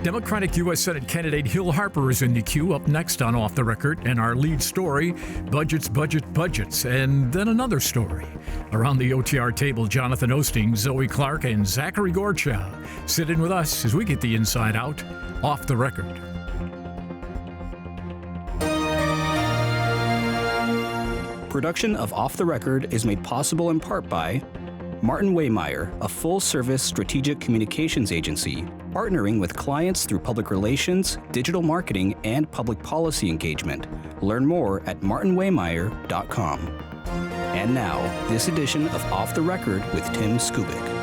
Democratic U.S. Senate candidate Hill Harper is in the queue. Up next on Off the Record, and our lead story, budgets, and then another story. Around the OTR table, Jonathan Osteen, Zoe Clark, and Zachary Gorcha sit in with us as we get the inside out. Off the Record. Production of Off the Record is made possible in part by Martin Waymeyer, a full-service strategic communications agency, partnering with clients through public relations, digital marketing, and public policy engagement. Learn more at martinwaymeyer.com. And now, this edition of Off the Record with Tim Skubic.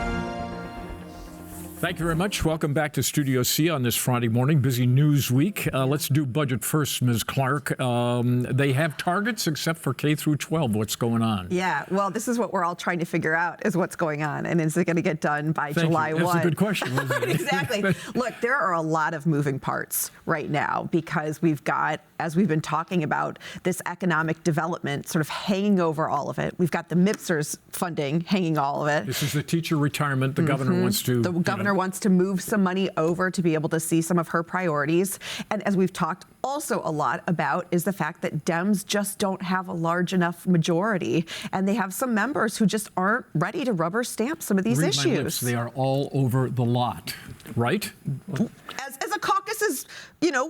Thank you very much. Welcome back to Studio C on this Friday morning. Busy news week. Let's do budget first, Ms. Clark. They have targets except for K through 12. What's going on? Yeah, well, this is what we're all trying to figure out is what's going on. And is it going to get done by July 1? That's a good question, wasn't it? Exactly. Look, there are a lot of moving parts right now because we've got, as we've been talking about, this economic development sort of hanging over all of it. We've got the MIPSERS funding hanging all of it. This is the teacher retirement. The governor wants to... The governor wants to move some money over to be able to see some of her priorities. And as we've talked also a lot about is the fact that Dems just don't have a large enough majority. And they have some members who just aren't ready to rubber stamp some of these issues. My lips, they are all over the lot, right? As a caucus is,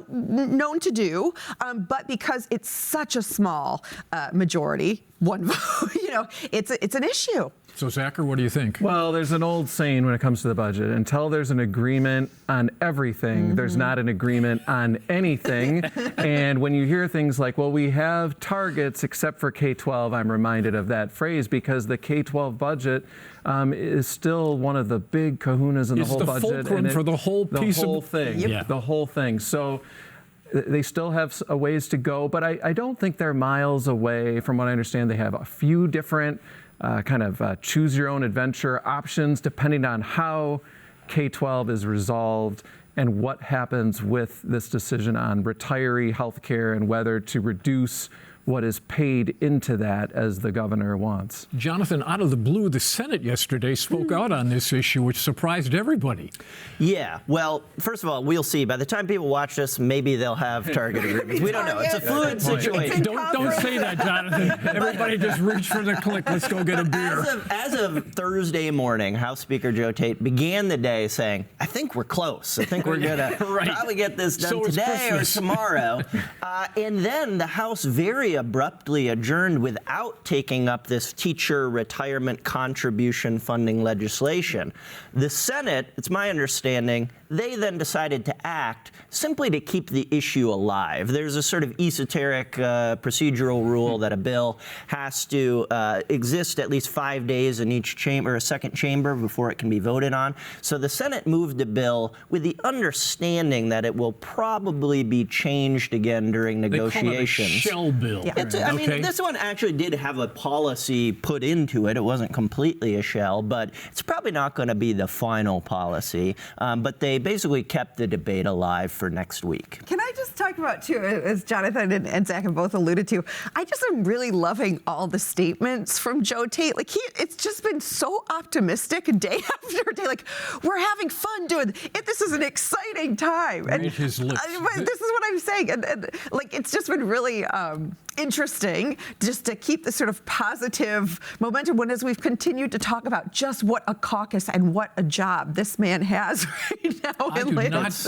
known to do, but because it's such a small majority, one vote, it's an issue. So, Zachary, what do you think? Well, there's an old saying when it comes to the budget. Until there's an agreement on everything, there's not an agreement on anything. And when you hear things like, well, we have targets except for K-12, I'm reminded of that phrase because the K-12 budget is still one of the big kahunas in the whole budget. It's the fulcrum for the whole piece of... The whole thing. Yep. Yeah. The whole thing. So they still have a ways to go, but I don't think they're miles away. From what I understand, they have a few different choose your own adventure options depending on how K-12 is resolved and what happens with this decision on retiree health care and whether to reduce what is paid into that as the governor wants. Jonathan, out of the blue, the Senate yesterday spoke out on this issue, which surprised everybody. Yeah, well, first of all, we'll see. By the time people watch this, maybe they'll have target agreements. We don't know. It's a fluid situation. Don't say that, Jonathan. Everybody just reach for the click. Let's go get a beer. As of Thursday morning, House Speaker Joe Tate began the day saying, I think we're close. I think we're going to probably get this done today or tomorrow. And then the House very abruptly adjourned without taking up this teacher retirement contribution funding legislation. The Senate, it's my understanding, they then decided to act simply to keep the issue alive. There's a sort of esoteric procedural rule that a bill has to exist at least 5 days in each chamber, a second chamber, before it can be voted on. So the Senate moved the bill with the understanding that it will probably be changed again during negotiations. They call it a shell bill. Yeah. This one actually did have a policy put into it. It wasn't completely a shell, but it's probably not going to be the final policy. But they basically kept the debate alive for next week. Can I just talk about, too, as Jonathan and Zach have both alluded to, I just am really loving all the statements from Joe Tate. Like, it's just been so optimistic day after day. Like, we're having fun doing it. This is an exciting time. Read his lips. This is what I'm saying. And it's just been really interesting just to keep this sort of positive momentum as we've continued to talk about just what a caucus and what a job this man has right now.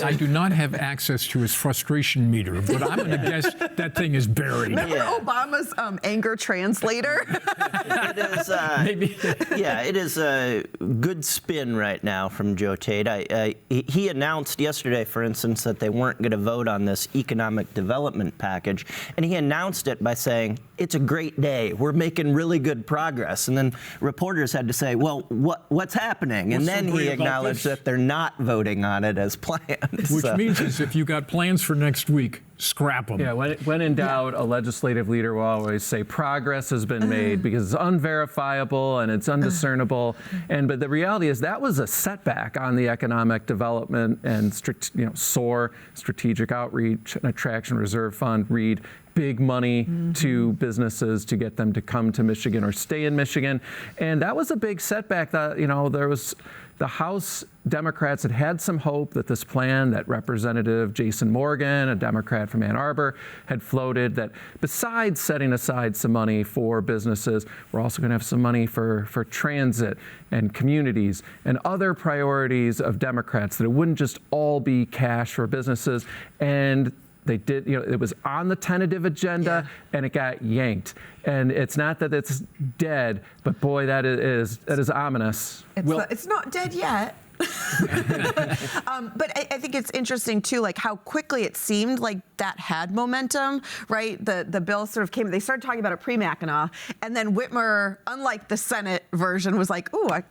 I do not have access to his frustration meter, but I'm going to guess that thing is buried. Remember Obama's anger translator? It is a good spin right now from Joe Tate. He announced yesterday, for instance, that they weren't going to vote on this economic development package, and he announced it by saying, it's a great day. We're making really good progress. And then reporters had to say, well, what's happening? And then he acknowledged that they're not voting on it as planned. Which means if you got plans for next week, scrap them. Yeah, when in doubt, a legislative leader will always say progress has been made because it's unverifiable and it's undiscernible. But the reality is that was a setback on the economic development and SOAR, Strategic Outreach and Attraction Reserve Fund, READ, big money to businesses to get them to come to Michigan or stay in Michigan. And that was a big setback that, there was the House Democrats had some hope that this plan that Representative Jason Morgan, a Democrat from Ann Arbor, had floated, that besides setting aside some money for businesses, we're also going to have some money for transit and communities and other priorities of Democrats, that it wouldn't just all be cash for businesses. And they did, it was on the tentative agenda, and it got yanked. And it's not that it's dead, but boy, that is ominous. It's not dead yet. But I think it's interesting too, like how quickly it seemed like that had momentum, right? The bill sort of came, they started talking about it pre-Mackinac, and then Whitmer, unlike the Senate version, was like, ooh, I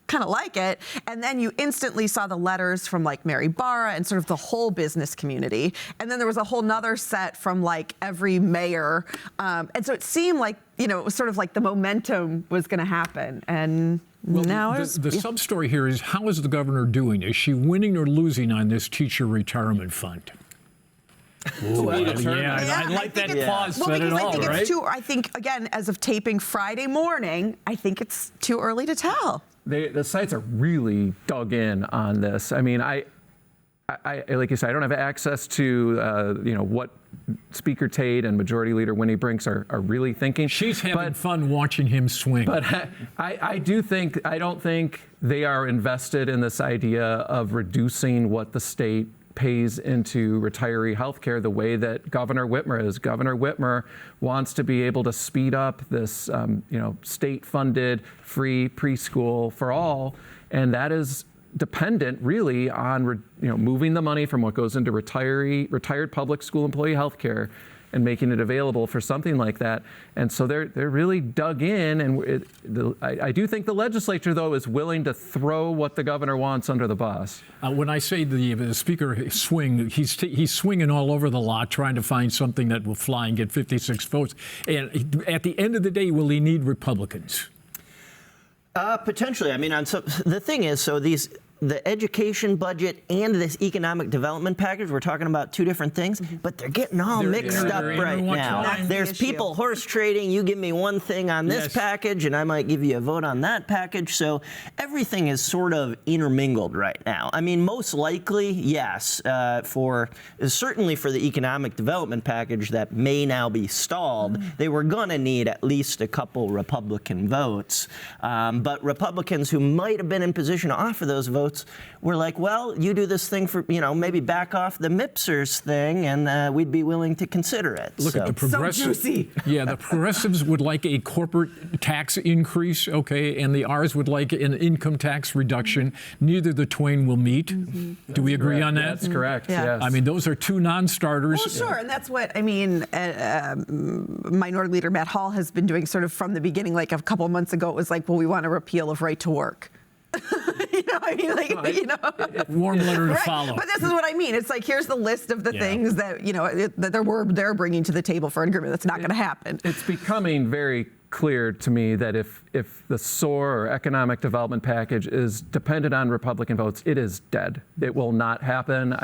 kind of like it. And then you instantly saw the letters from like Mary Barra and sort of the whole business community. And then there was a whole nother set from like every mayor. And so it seemed like, it was sort of like the momentum was going to happen. And now the sub-story here is, how is the governor doing? Is she winning or losing on this teacher retirement fund? Ooh, I like that pause. Said it all, right? I think, again, as of taping Friday morning, I think it's too early to tell. The sites are really dug in on this. I mean, I like you said, I don't have access to what Speaker Tate and Majority Leader Winnie Brinks are really thinking. She's having fun watching him swing. But I don't think they are invested in this idea of reducing what the state pays into retiree health care the way that Governor Whitmer is. Governor Whitmer wants to be able to speed up this state-funded free preschool for all, and that is dependent really on moving the money from what goes into retired public school employee health care and making it available for something like that. And so they're really dug in, and I do think the legislature, though, is willing to throw what the governor wants under the bus. When I say the speaker swing, he's swinging all over the lot, trying to find something that will fly and get 56 votes. And at the end of the day, will he need Republicans? Potentially. I mean, the thing is, the education budget and this economic development package, we're talking about two different things, but they're getting all mixed up right now. There's people horse trading. You give me one thing on this package, and I might give you a vote on that package. So everything is sort of intermingled right now. I mean, most likely, yes, certainly for the economic development package that may now be stalled, they were going to need at least a couple Republican votes. But Republicans who might have been in position to offer those votes were like, well, you do this thing for, maybe back off the MIPSers thing, and we'd be willing to consider it. Look at the progressives. So juicy. Yeah, the progressives would like a corporate tax increase, okay, and the R's would like an income tax reduction. Neither the twain will meet. Do we agree on that? That's correct, yes. I mean, those are two non-starters. Well, sure, and that's what, Minority Leader Matt Hall has been doing sort of from the beginning. Like a couple of months ago, it was like, well, we want a repeal of right to work. Warm letter to follow. But this is what I mean. It's like, here's the list of the things that that they're bringing to the table for an agreement. That's not going to happen. It's becoming very clear to me that if the SOAR or economic development package is dependent on Republican votes, it is dead. It will not happen.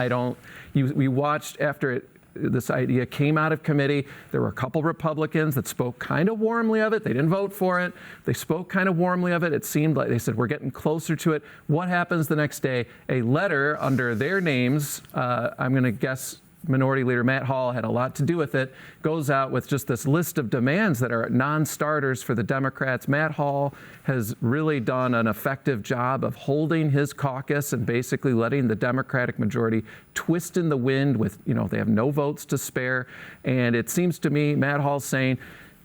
We watched after this idea came out of committee. There were a couple Republicans that spoke kind of warmly of it. They didn't vote for it. They spoke kind of warmly of it. It seemed like they said, we're getting closer to it. What happens the next day? A letter under their names, I'm going to guess Minority Leader Matt Hall had a lot to do with it, goes out with just this list of demands that are non-starters for the Democrats. Matt Hall has really done an effective job of holding his caucus and basically letting the Democratic majority twist in the wind with, they have no votes to spare. And it seems to me Matt Hall's saying,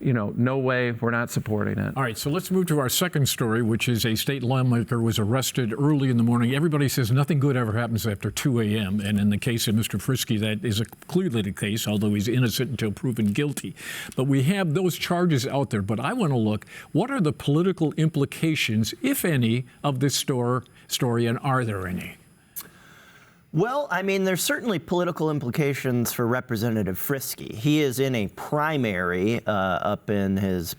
no way, we're not supporting it. All right, so let's move to our second story, which is a state lawmaker was arrested early in the morning. Everybody says nothing good ever happens after 2 a.m., and in the case of Mr. Frisky, that is clearly the case, although he's innocent until proven guilty. But we have those charges out there. But I want to look, what are the political implications, if any, of this story, and are there any? Well, I mean, there's certainly political implications for Representative Frisky. He is in a primary up in his,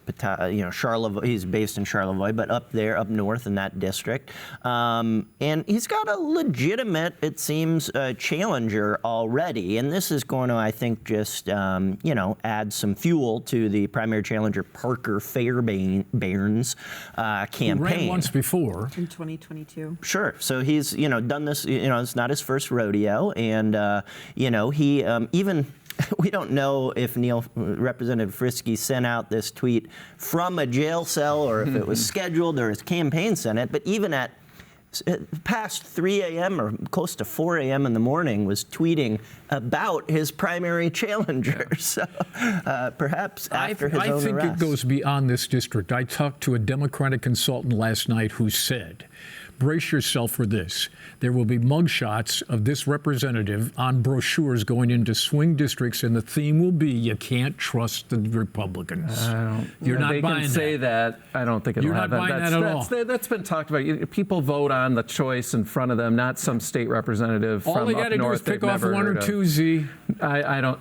Charlevoix. He's based in Charlevoix, but up there, up north in that district. And he's got a legitimate, it seems, challenger already. And this is going to, I think, just, add some fuel to the primary challenger Parker Fairbairn's campaign. He ran once before. In 2022. Sure. So he's, done this, it's not his first rodeo, and he even we don't know if Representative Frisky sent out this tweet from a jail cell or if it was scheduled or his campaign sent it, but even at past 3 a.m. or close to 4 a.m. in the morning was tweeting about his primary challenger. So perhaps after his own arrest. I think it goes beyond this district. I talked to a Democratic consultant last night who said, brace yourself for this. There will be mugshots of this representative on brochures going into swing districts, and the theme will be, you can't trust the Republicans. You're not they buying can say that. I don't think it'll happen. You're not buying that at all. That's been talked about. People vote on the choice in front of them, not some state representative from up north. All they got to do is pick off one or two, Z. I don't.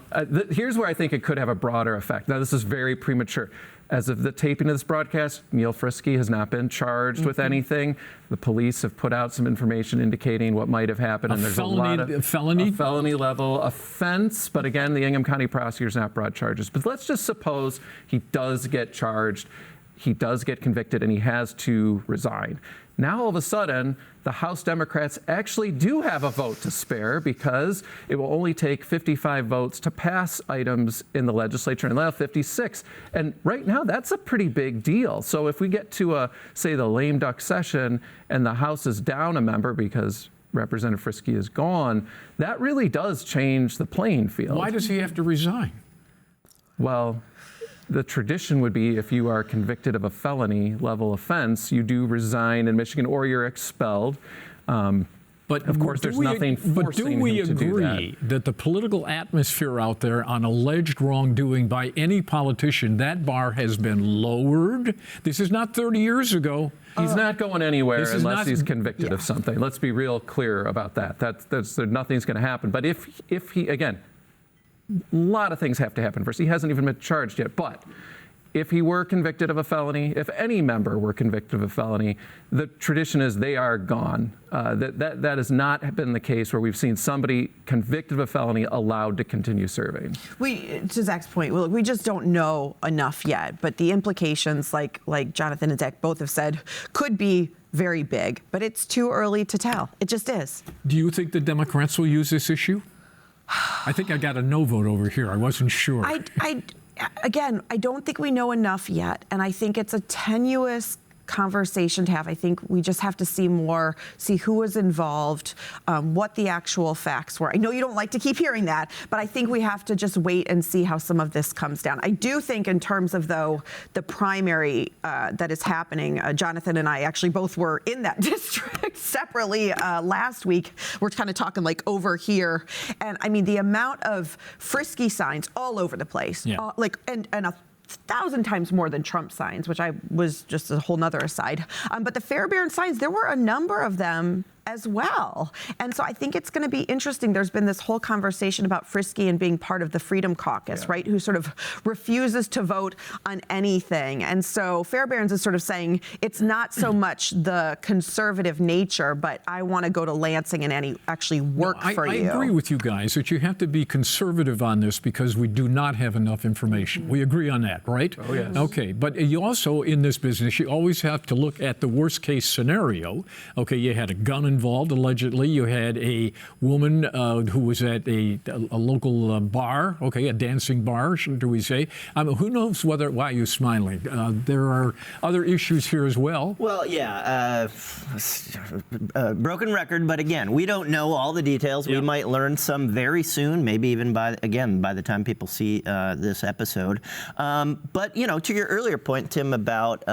Here's where I think it could have a broader effect. Now, this is very premature. As of the taping of this broadcast, Neil Frisky has not been charged with anything. The police have put out some information indicating what might have happened, and there's a lot of felony level offense. But again, the Ingham County prosecutor's not brought charges. But let's just suppose he does get charged, he does get convicted, and he has to resign. Now, all of a sudden, the House Democrats actually do have a vote to spare because it will only take 55 votes to pass items in the legislature, and they'll have 56. And right now, that's a pretty big deal. So if we get to, say, the lame duck session and the House is down a member because Representative Frisky is gone, that really does change the playing field. Why does he have to resign? Well, the tradition would be if you are convicted of a felony level offense, you do resign in Michigan or you're expelled. But of course, there's nothing forcing him to do that. But do we agree that the political atmosphere out there on alleged wrongdoing by any politician, that bar has been lowered? This is not 30 years ago. He's not going anywhere unless he's convicted of something. Let's be real clear about that. Nothing's going to happen. But if he, again, a lot of things have to happen first. He hasn't even been charged yet. But if he were convicted of a felony, if any member were convicted of a felony, the tradition is they are gone. That has not been the case where we've seen somebody convicted of a felony allowed to continue serving. To Zach's point, we just don't know enough yet. But the implications, like Jonathan and Zach both have said, could be very big. But it's too early to tell. It just is. Do you think the Democrats will use this issue? I think I got a no vote over here. I wasn't sure. Again, I don't think we know enough yet, and I think it's a tenuous conversation to have. I think we just have to see who was involved, what the actual facts were. I know you don't like to keep hearing that, but I think we have to just wait and see how some of this comes down. I do think in terms of, though, the primary that is happening, Jonathan and I actually both were in that district separately last week. We're kind of talking like over here. And I mean, the amount of Frisky signs all over the place, and a 1,000 times more than Trump signs, which I was just a whole nother aside. But the Fairbairn signs, there were a number of them as well. And so I think it's going to be interesting. There's been this whole conversation about Frisky and being part of the Freedom Caucus, right? Who sort of refuses to vote on anything. And so Fairbairn's is sort of saying it's not so much the conservative nature, but I want to go to Lansing and actually work for you. I agree with you guys that you have to be conservative on this because we do not have enough information. We agree on that, right? Oh, yes. Okay, but you also, in this business, you always have to look at the worst case scenario. Okay, you had a gun involved, allegedly. You had a woman who was at a local bar, okay, a dancing bar, do we say? Who knows why are you smiling? There are other issues here as well. Well, yeah, broken record, but again, we don't know all the details. We might learn some very soon, maybe even by the time people see this episode. But, to your earlier point, Tim, about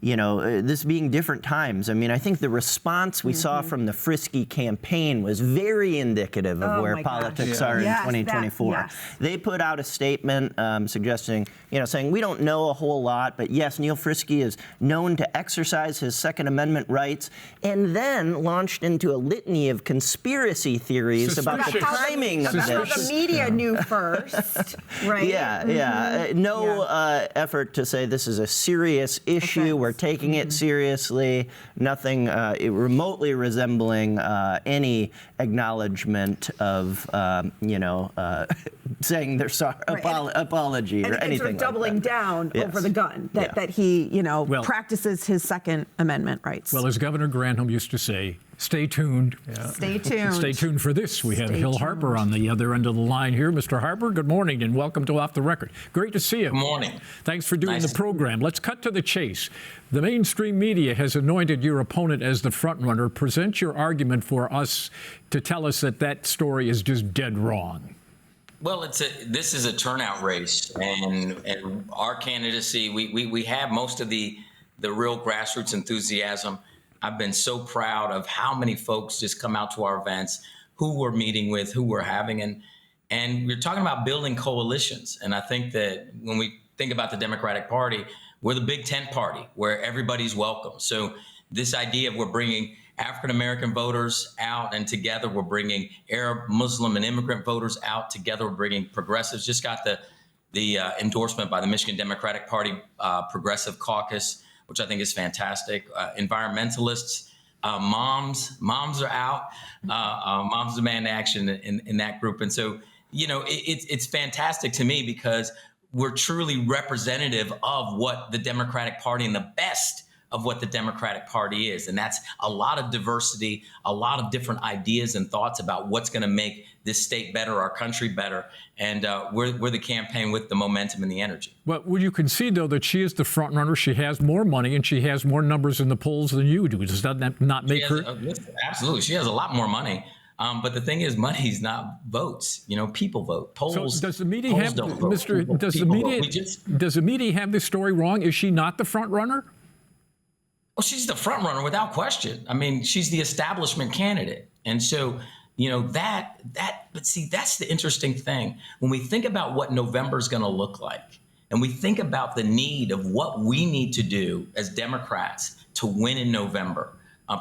this being different times. I mean, I think the response we saw from the Frisky campaign was very indicative of where politics are in 2024. They put out a statement suggesting, saying we don't know a whole lot, but yes, Neil Frisky is known to exercise his Second Amendment rights, and then launched into a litany of conspiracy theories about the timing of this. That's what the media knew first, right? No effort to say this is a serious issue. We're taking it seriously. Nothing remotely resembling any acknowledgement of, saying their apology or anything. Sort of doubling down over the gun that he, practices his Second Amendment rights. Well, as Governor Granholm used to say, stay tuned. Stay tuned. Stay tuned for this. We have Hill Harper on the other end of the line here. Mr. Harper, good morning and welcome to Off the Record. Great to see you. Good morning. Thanks for doing the program. Let's cut to the chase. The mainstream media has anointed your opponent as the frontrunner. Present your argument for us to tell us that story is just dead wrong. Well, this is a turnout race, and our candidacy, we have most of the real grassroots enthusiasm. I've been so proud of how many folks just come out to our events, who we're meeting with, who we're having, and we're talking about building coalitions. And I think that when we think about the Democratic Party, we're the big tent party where everybody's welcome. So this idea of we're bringing African-American voters out, and together we're bringing Arab, Muslim, and immigrant voters out. Together we're bringing progressives. Just got the endorsement by the Michigan Democratic Party Progressive Caucus, which I think is fantastic. Environmentalists, moms are out. Moms Demand Action in that group. And so, it's fantastic to me because we're truly representative of what the Democratic Party and the best of what the Democratic Party is. And that's a lot of diversity, a lot of different ideas and thoughts about what's going to make this state better, our country better. And we're the campaign with the momentum and the energy. Well, would you concede, though, that she is the front runner? She has more money and she has more numbers in the polls than you do. Does that not make her? Absolutely. She has a lot more money. But the thing is, money's not votes. People vote. Polls. So does the media have, Mr. Does the media have this story wrong? Is she not the front runner? Well, she's the front runner without question. I mean, she's the establishment candidate. And so, but see, that's the interesting thing. When we think about what November is going to look like, and we think about the need of what we need to do as Democrats to win in November,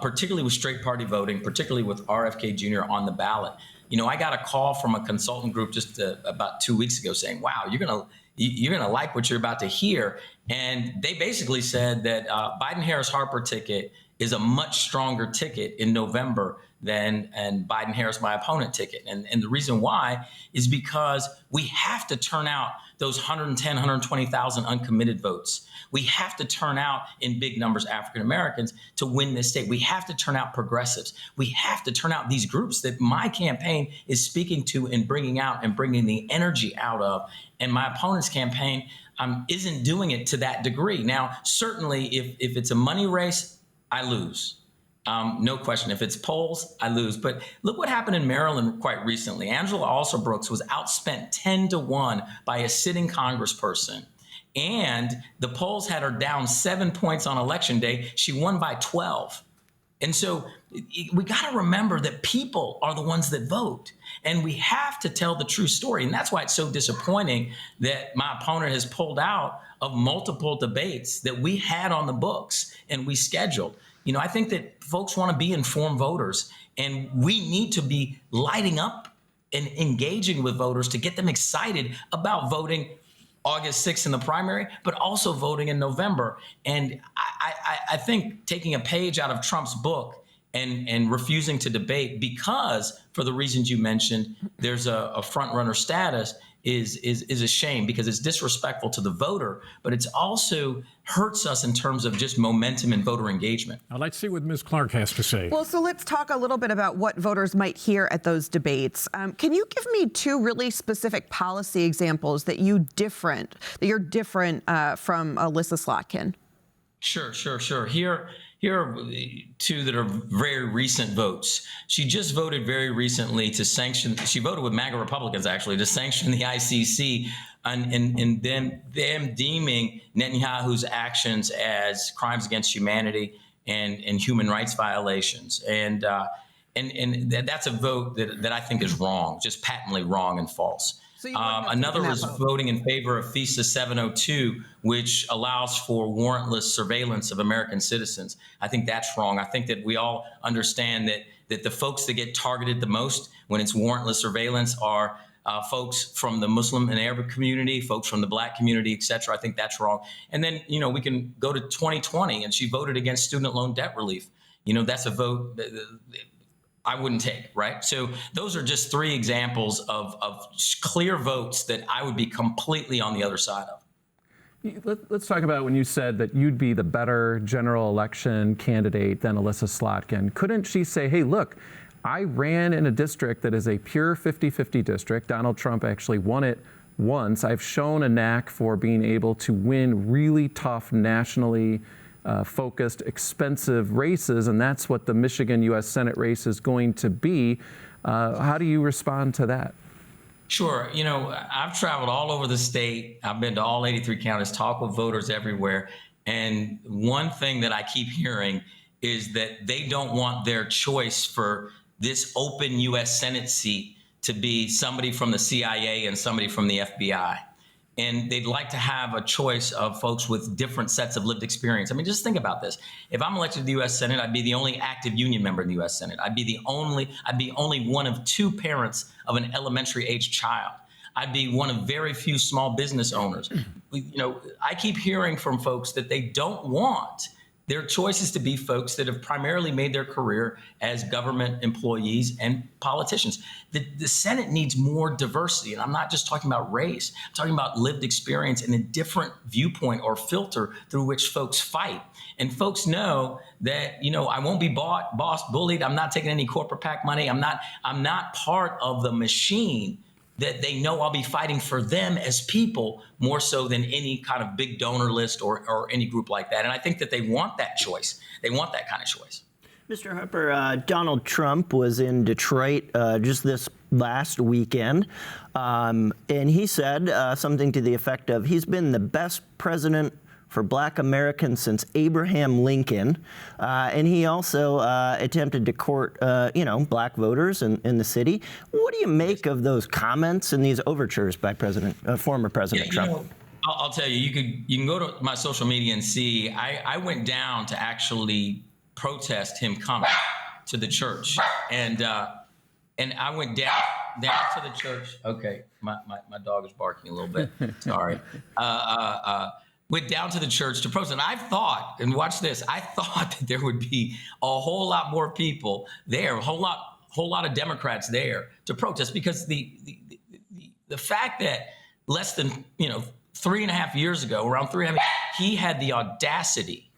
particularly with straight party voting, particularly with RFK Jr. on the ballot. I got a call from a consultant group just about 2 weeks ago saying, wow, you're going to like what you're about to hear. And they basically said that Biden-Harris-Harper ticket is a much stronger ticket in November than Biden-Harris, my opponent, ticket. And the reason why is because we have to turn out those 110, 120,000 uncommitted votes. We have to turn out in big numbers African-Americans to win this state. We have to turn out progressives. We have to turn out these groups that my campaign is speaking to and bringing out and bringing the energy out of. And my opponent's campaign isn't doing it to that degree. Now, certainly, if it's a money race, I lose. No question. If it's polls, I lose. But look what happened in Maryland quite recently. Angela Alsobrooks was outspent 10-1 by a sitting congressperson. And the polls had her down 7 points on election day. She won by 12. And so we got to remember that people are the ones that vote. And we have to tell the true story. And that's why it's so disappointing that my opponent has pulled out of multiple debates that we had on the books and we scheduled. I think that folks want to be informed voters, and we need to be lighting up and engaging with voters to get them excited about voting August 6th in the primary, but also voting in November. And I think taking a page out of Trump's book and refusing to debate because, for the reasons you mentioned, there's a front runner status is a shame because it's disrespectful to the voter, but it's also hurts us in terms of just momentum and voter engagement. Now let's see what Ms. Clark has to say. Well, so let's talk a little bit about what voters might hear at those debates. Can you give me two really specific policy examples that you're different from Elissa Slotkin? Sure. here are two that are very recent votes. She just voted very recently to sanction, she voted with MAGA Republicans actually, to sanction the ICC and them deeming Netanyahu's actions as crimes against humanity and human rights violations. And that's a vote that I think is wrong, just patently wrong and false. So another was voting in favor of FISA 702, which allows for warrantless surveillance of American citizens. I think that's wrong. I think that we all understand that the folks that get targeted the most when it's warrantless surveillance are folks from the Muslim and Arab community, folks from the Black community, et cetera. I think that's wrong. And then, we can go to 2020, and she voted against student loan debt relief. That's a vote that I wouldn't take, right? So those are just three examples of clear votes that I would be completely on the other side of. Let's talk about when you said that you'd be the better general election candidate than Elissa Slotkin. Couldn't she say, hey, look, I ran in a district that is a pure 50-50 district. Donald Trump actually won it once. I've shown a knack for being able to win really tough, nationally focused, expensive races, and that's what the Michigan U.S. Senate race is going to be. How do you respond to that? Sure. I've traveled all over the state. I've been to all 83 counties, talked with voters everywhere. And one thing that I keep hearing is that they don't want their choice for this open U.S. Senate seat to be somebody from the CIA and somebody from the FBI. And they'd like to have a choice of folks with different sets of lived experience. I mean, just think about this. If I'm elected to the U.S. Senate, I'd be the only active union member in the U.S. Senate. I'd be only one of two parents of an elementary age child. I'd be one of very few small business owners. I keep hearing from folks that they don't want their choices to be folks that have primarily made their career as government employees and politicians. The Senate needs more diversity. And I'm not just talking about race. I'm talking about lived experience and a different viewpoint or filter through which folks fight. And folks know that, I won't be bullied. I'm not taking any corporate PAC money. I'm not part of the machine that they know I'll be fighting for them as people more so than any kind of big donor list or any group like that. And I think that they want that choice. They want that kind of choice. Mr. Harper, Donald Trump was in Detroit just this last weekend, and he said something to the effect of, he's been the best president for Black Americans since Abraham Lincoln. And he also attempted to court, Black voters in the city. What do you make of those comments and these overtures by former President Trump? I'll tell you, you can go to my social media and see, I went down to actually protest him coming to the church. And I went down to the church. Okay, my dog is barking a little bit. Sorry. Went down to the church to protest. And I thought, and watch this, I thought that there would be a whole lot more people there, a whole lot of Democrats there to protest, because the fact that less than 3.5 years ago, around 3.5, he had the audacity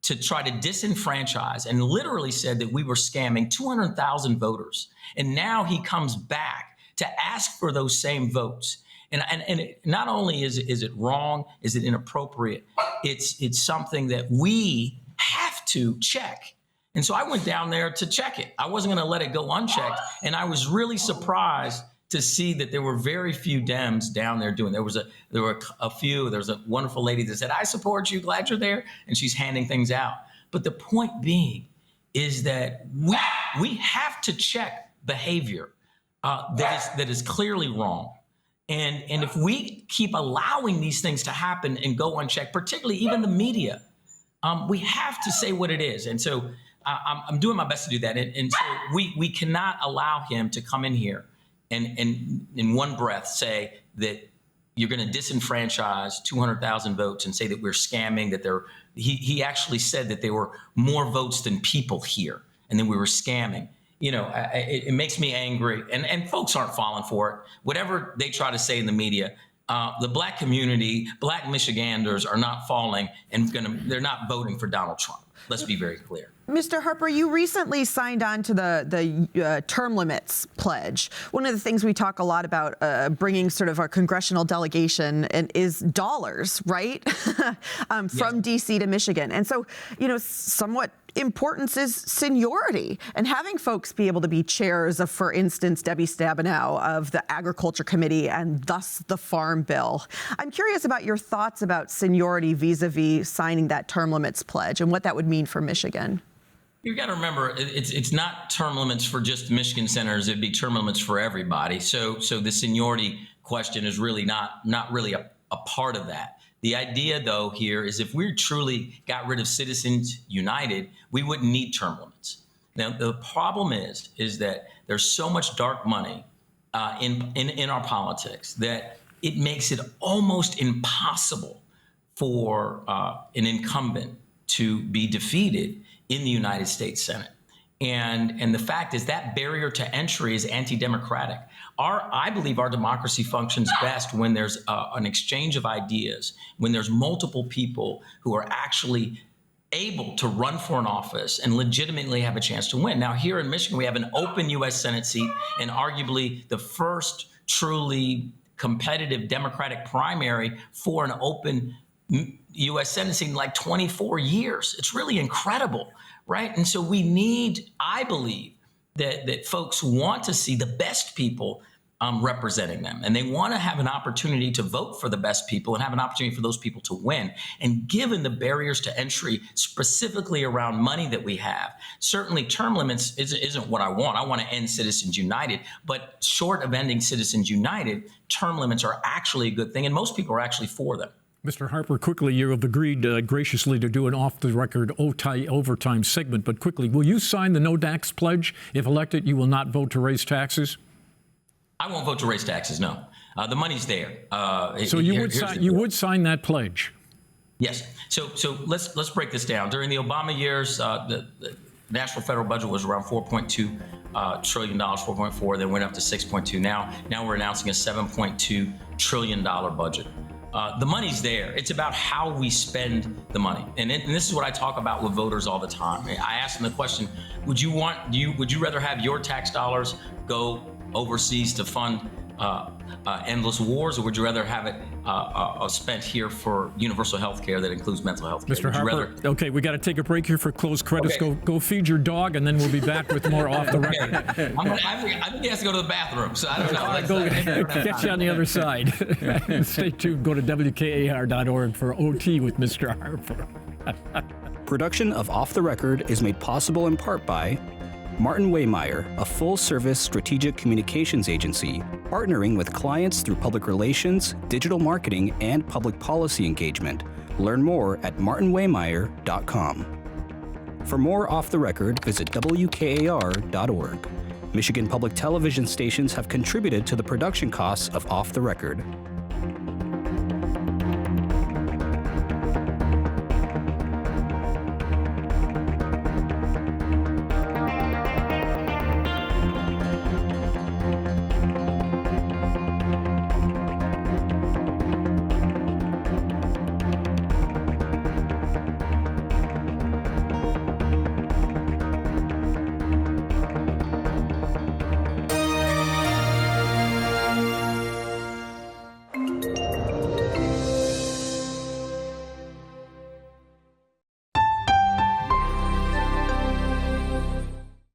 to try to disenfranchise and literally said that we were scamming 200,000 voters. And now he comes back to ask for those same votes. And it, not only is it wrong, is it inappropriate, it's something that we have to check. And so I went down there to check it. I wasn't going to let it go unchecked. And I was really surprised to see that there were very few Dems down there doing. There were a few. There was a wonderful lady that said, "I support you. Glad you're there," and she's handing things out. But the point being is that we have to check behavior that is clearly wrong. And if we keep allowing these things to happen and go unchecked, particularly even the media, we have to say what it is. And so I'm doing my best to do that. And so we cannot allow him to come in here and in one breath say that you're going to disenfranchise 200,000 votes and say that we're scamming, that he actually said that there were more votes than people here and then we were scamming. It makes me angry, and folks aren't falling for it. Whatever they try to say in the media, the Black community, Black Michiganders are not falling and they're not voting for Donald Trump. Let's be very clear. Mr. Harper, you recently signed on to the term limits pledge. One of the things we talk a lot about bringing sort of our congressional delegation is dollars, right? From D.C. to Michigan. And so, somewhat importance is seniority and having folks be able to be chairs of, for instance, Debbie Stabenow of the Agriculture Committee and thus the Farm Bill. I'm curious about your thoughts about seniority vis-a-vis signing that term limits pledge and what that would mean for Michigan. You've got to remember, it's not term limits for just Michigan senators. It'd be term limits for everybody. So the seniority question is really not really a part of that. The idea, though, here is if we truly got rid of Citizens United, we wouldn't need term limits. Now, the problem is that there's so much dark money in our politics that it makes it almost impossible for an incumbent to be defeated in the United States Senate. And the fact is that barrier to entry is anti-democratic. I believe our democracy functions best when there's an exchange of ideas, when there's multiple people who are actually able to run for an office and legitimately have a chance to win. Now, here in Michigan, we have an open U.S. Senate seat and arguably the first truly competitive Democratic primary for an open U.S. Senate seat in like 24 years. It's really incredible, right? And so we need, I believe, that folks want to see the best people representing them. And they want to have an opportunity to vote for the best people and have an opportunity for those people to win. And given the barriers to entry, specifically around money that we have, certainly term limits isn't what I want. I want to end Citizens United. But short of ending Citizens United, term limits are actually a good thing. And most people are actually for them. Mr. Harper, quickly, you have agreed graciously to do an off-the-record overtime segment, but quickly, will you sign the No Tax Pledge? If elected, you will not vote to raise taxes? I won't vote to raise taxes, no. The money's there. So you would sign that pledge? Yes. So let's break this down. During the Obama years, the national federal budget was around $4.2 trillion, 4.4, then went up to 6.2. Now we're announcing a $7.2 trillion budget. The money's there. It's about how we spend the money. And this is what I talk about with voters all the time. I ask them the question, would you rather have your tax dollars go overseas to fund endless wars, or would you rather have it spent here for universal health care that includes mental health care? Mr. Harper, okay, we got to take a break here for closed credits. Okay. Go feed your dog, and then we'll be back with more off the record. I think he has to go to the bathroom, so I don't know. Catch you on the other side. Stay tuned. Go to WKAR.org for OT with Mr. Harper. Production of Off the Record is made possible in part by Martin Waymeyer, a full-service strategic communications agency, partnering with clients through public relations, digital marketing, and public policy engagement. Learn more at martinwaymeyer.com. For more Off the Record, visit WKAR.org. Michigan Public Television stations have contributed to the production costs of Off the Record.